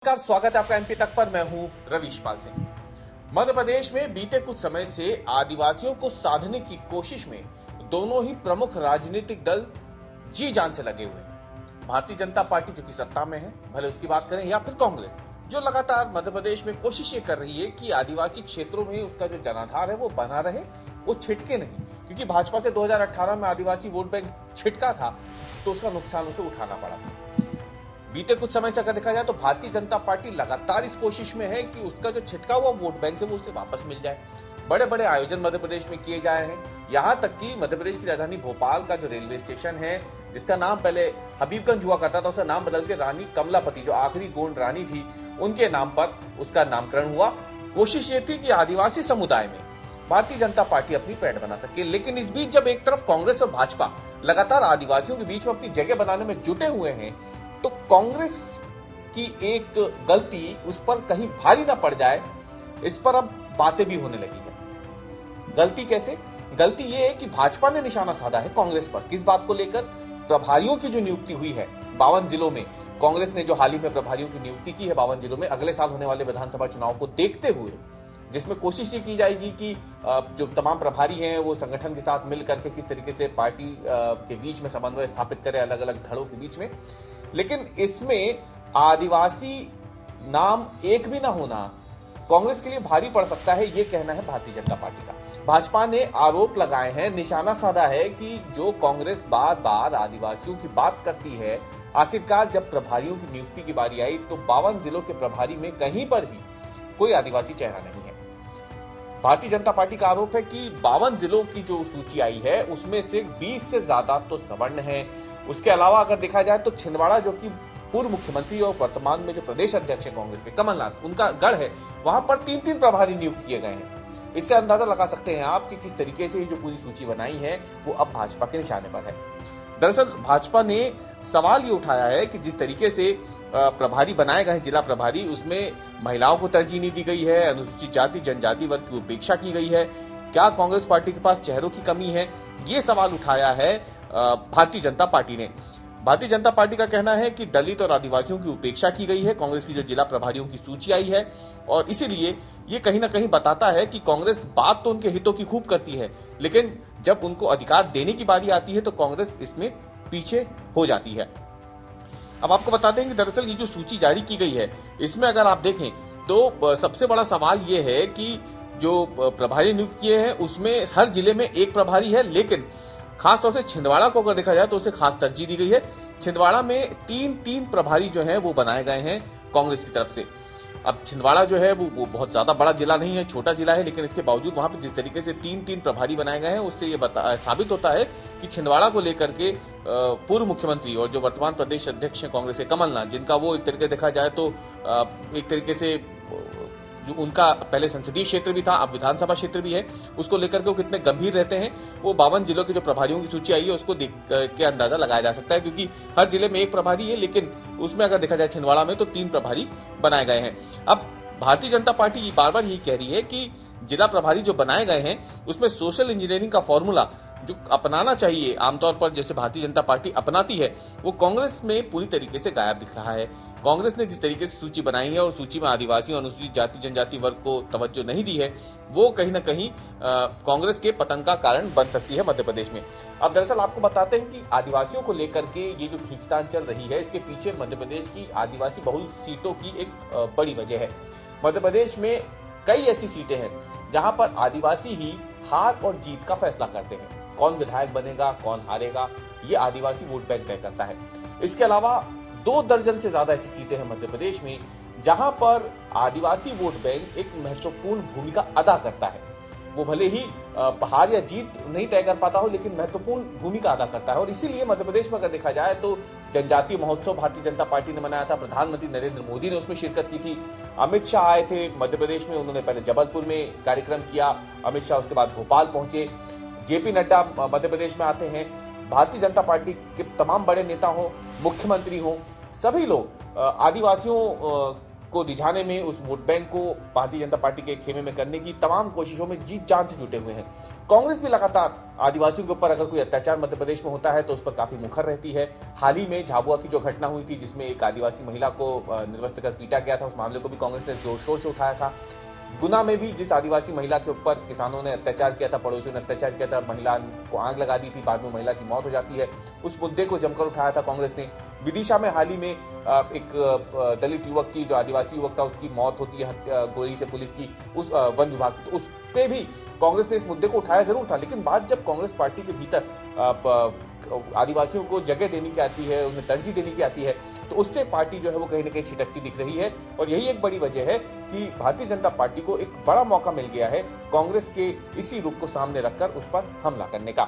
नमस्कार, स्वागत है आपका एमपी तक पर। मैं हूं रविशपाल सिंह। मध्य प्रदेश में बीते कुछ समय से आदिवासियों को साधने की कोशिश में दोनों ही प्रमुख राजनीतिक दल जी जान से लगे हुए हैं। भारतीय जनता पार्टी जो कि सत्ता में है, भले उसकी बात करें, या फिर कांग्रेस जो लगातार मध्य प्रदेश में कोशिश ये कर रही है कि आदिवासी क्षेत्रों में उसका जो जनाधार है वो बना रहे, वो छिटके नहीं। क्योंकि भाजपा से 2018 में आदिवासी वोट बैंक छिटका था तो उसका नुकसान उसे उठाना पड़ा था। बीते कुछ समय से अगर देखा जाए तो भारतीय जनता पार्टी लगातार इस कोशिश में है कि उसका जो छिटका हुआ वोट बैंक है वो उसे वापस मिल जाए। बड़े बड़े आयोजन मध्य प्रदेश में किए जा रहे हैं। यहाँ तक कि मध्य प्रदेश की राजधानी भोपाल का जो रेलवे स्टेशन है, जिसका नाम पहले हबीबगंज हुआ करता था, उसका नाम बदल के रानी कमलापति, जो आखिरी गोंड रानी थी, उनके नाम पर उसका नामकरण हुआ। कोशिश ये थी कि आदिवासी समुदाय में भारतीय जनता पार्टी अपनी पैठ बना सके। लेकिन इस बीच जब एक तरफ कांग्रेस और भाजपा लगातार आदिवासियों के बीच में अपनी जगह बनाने में जुटे हुए हैं, तो कांग्रेस की एक गलती उस पर कहीं भारी ना पड़ जाए, इस पर अब बातें भी होने लगी है। गलती कैसे? गलती यह है कि भाजपा ने निशाना साधा है कांग्रेस पर। किस बात को लेकर? प्रभारियों की जो नियुक्ति हुई है 52 जिलों में, कांग्रेस ने जो हाल ही में प्रभारियों की नियुक्ति की है 52 जिलों में अगले साल होने वाले विधानसभा चुनाव को देखते हुए, जिसमें कोशिश ये की जाएगी कि जो तमाम प्रभारी हैं वो संगठन के साथ मिल करके किस तरीके से पार्टी के बीच में समन्वय स्थापित करें, अलग अलग धड़ों के बीच में। लेकिन इसमें आदिवासी नाम एक भी ना होना कांग्रेस के लिए भारी पड़ सकता है, ये कहना है भारतीय जनता पार्टी का। भाजपा ने आरोप लगाए हैं, निशाना साधा है कि जो कांग्रेस बार बार आदिवासियों की बात करती है, आखिरकार जब प्रभारियों की नियुक्ति की बारी आई तो 52 जिलों के प्रभारी में कहीं पर भी कोई आदिवासी चेहरा नहीं है। भारतीय जनता पार्टी का आरोप है कि 52 जिलों की जो सूची आई है उसमें से 20 से ज्यादा तो सवर्ण है। उसके अलावा अगर देखा जाए तो छिंदवाड़ा, जो कि पूर्व मुख्यमंत्री और वर्तमान में जो प्रदेश अध्यक्ष है कांग्रेस के, कमलनाथ, उनका गढ़ है, वहां पर 3-3 प्रभारी नियुक्त किए गए हैं। इससे अंदाजा लगा सकते हैं आप कि किस तरीके से जो पूरी सूची बनाई है वो अब भाजपा के निशाने पर है। दरअसल भाजपा ने सवाल ये उठाया है कि जिस तरीके से प्रभारी बनाए गए हैं, जिला प्रभारी, उसमें महिलाओं को तरजीह नहीं दी गई है, अनुसूचित जाति जनजाति वर्ग की उपेक्षा की गई है। क्या कांग्रेस पार्टी के पास चेहरों की कमी है? ये सवाल उठाया है भारतीय जनता पार्टी ने। भारतीय जनता पार्टी का कहना है कि दलित और आदिवासियों की उपेक्षा की गई है कांग्रेस की जो जिला प्रभारियों की सूची आई है, और इसीलिए ये कहीं ना कहीं बताता है कि कांग्रेस बात तो उनके हितों की खूब करती है, लेकिन जब उनको अधिकार देने की बारी आती है तो कांग्रेस इसमें पीछे हो जाती है। अब आपको बता दें कि दरअसल ये जो सूची जारी की गई है, इसमें अगर आप देखें तो सबसे बड़ा सवाल ये है कि जो प्रभारी नियुक्त किए हैं उसमें हर जिले में एक प्रभारी है, लेकिन खासतौर से छिंदवाड़ा को अगर देखा जाए तो उसे खास तरजीह दी गई है। छिंदवाड़ा में 3-3 प्रभारी जो हैं वो बनाए गए हैं कांग्रेस की तरफ से। अब छिंदवाड़ा जो है वो बहुत ज्यादा बड़ा जिला नहीं है, छोटा जिला है, लेकिन इसके बावजूद वहां पर जिस तरीके से 3-3 प्रभारी बनाए गए हैं, उससे ये साबित होता है कि छिंदवाड़ा को लेकर के पूर्व मुख्यमंत्री और जो वर्तमान प्रदेश अध्यक्ष हैं कांग्रेस के, कमलनाथ, जिनका वो एक तरीके देखा जाए तो एक तरीके से जो उनका पहले संसदीय क्षेत्र भी था, अब विधानसभा क्षेत्र भी है, उसको लेकर के वो कितने गंभीर रहते हैं, वो 52 जिलों के जो प्रभारियों की सूची आई है उसको देख के अंदाजा लगाया जा सकता है। क्योंकि हर जिले में एक प्रभारी है, लेकिन उसमें अगर देखा जाए छिंदवाड़ा में तो 3 प्रभारी बनाए गए हैं। अब भारतीय जनता पार्टी बार बार यही कह रही है कि जिला प्रभारी जो बनाए गए हैं उसमें सोशल इंजीनियरिंग का फॉर्मूला जो अपनाना चाहिए आमतौर पर, जैसे भारतीय जनता पार्टी अपनाती है, वो कांग्रेस में पूरी तरीके से गायब दिख रहा है। कांग्रेस ने जिस तरीके से सूची बनाई है और सूची में आदिवासी और अनुसूचित जाति जनजाति वर्ग को तवज्जो नहीं दी है, वो कहीं ना कहीं कांग्रेस के पतन का कारण बन सकती है मध्य प्रदेश में। अब दरअसल आपको बताते हैं कि आदिवासियों को लेकर के ये जो खींचतान चल रही है, इसके पीछे मध्य प्रदेश की आदिवासी बहुल सीटों की एक बड़ी वजह है। मध्य प्रदेश में कई ऐसी सीटें हैं जहां पर आदिवासी ही हार और जीत का फैसला करते हैं। कौन विधायक बनेगा, कौन हारेगा, ये आदिवासी वोट बैंक तय करता है। इसके अलावा 2 दर्जन से ज्यादा ऐसी सीटें हैं मध्य प्रदेश में जहां पर आदिवासी वोट बैंक एक महत्वपूर्ण भूमिका अदा करता है। वो भले ही हार या जीत नहीं तय कर पाता हो, लेकिन महत्वपूर्ण भूमिका अदा करता है। और इसीलिए मध्य प्रदेश में अगर देखा जाए तो जनजातीय महोत्सव भारतीय जनता पार्टी ने मनाया था, प्रधानमंत्री नरेंद्र मोदी ने उसमें शिरकत की थी। अमित शाह आए थे मध्य प्रदेश में, उन्होंने पहले जबलपुर में कार्यक्रम किया, अमित शाह उसके बाद भोपाल पहुंचे। जेपी नड्डा मध्य प्रदेश में आते हैं। भारतीय जनता पार्टी के तमाम बड़े नेता हो, मुख्यमंत्री हो, सभी लोग आदिवासियों को रिझाने में, उस वोट बैंक को भारतीय जनता पार्टी के खेमे में करने की तमाम कोशिशों में जीत जान से जुटे हुए हैं। कांग्रेस भी लगातार आदिवासियों के ऊपर अगर कोई अत्याचार मध्य प्रदेश में होता है तो उस पर काफी मुखर रहती है। हाल ही में झाबुआ की जो घटना हुई थी जिसमें एक आदिवासी महिला को निर्वस्त्र कर पीटा गया था, उस मामले को भी कांग्रेस ने जोर शोर से उठाया था। गुना में भी जिस आदिवासी महिला के ऊपर किसानों ने अत्याचार किया था, पड़ोसियों ने अत्याचार किया था, महिला को आग लगा दी थी, बाद में महिला की मौत हो जाती है, उस मुद्दे को जमकर उठाया था कांग्रेस ने। विदिशा में हाल ही में एक दलित युवक की, जो आदिवासी युवक था, उसकी मौत होती है गोली से पुलिस की, उस वन विभाग की, तो उस पे भी कांग्रेस ने इस मुद्दे को उठाया जरूर था। लेकिन बात जब कांग्रेस पार्टी के भीतर आदिवासियों को जगह देने की आती है, उन्हें तरजीह देने की आती है, तो उससे पार्टी जो है वो कहीं ना कहीं छिटकती दिख रही है। और यही एक बड़ी वजह है कि भारतीय जनता पार्टी को एक बड़ा मौका मिल गया है कांग्रेस के इसी रुख को सामने रखकर उस पर हमला करने का।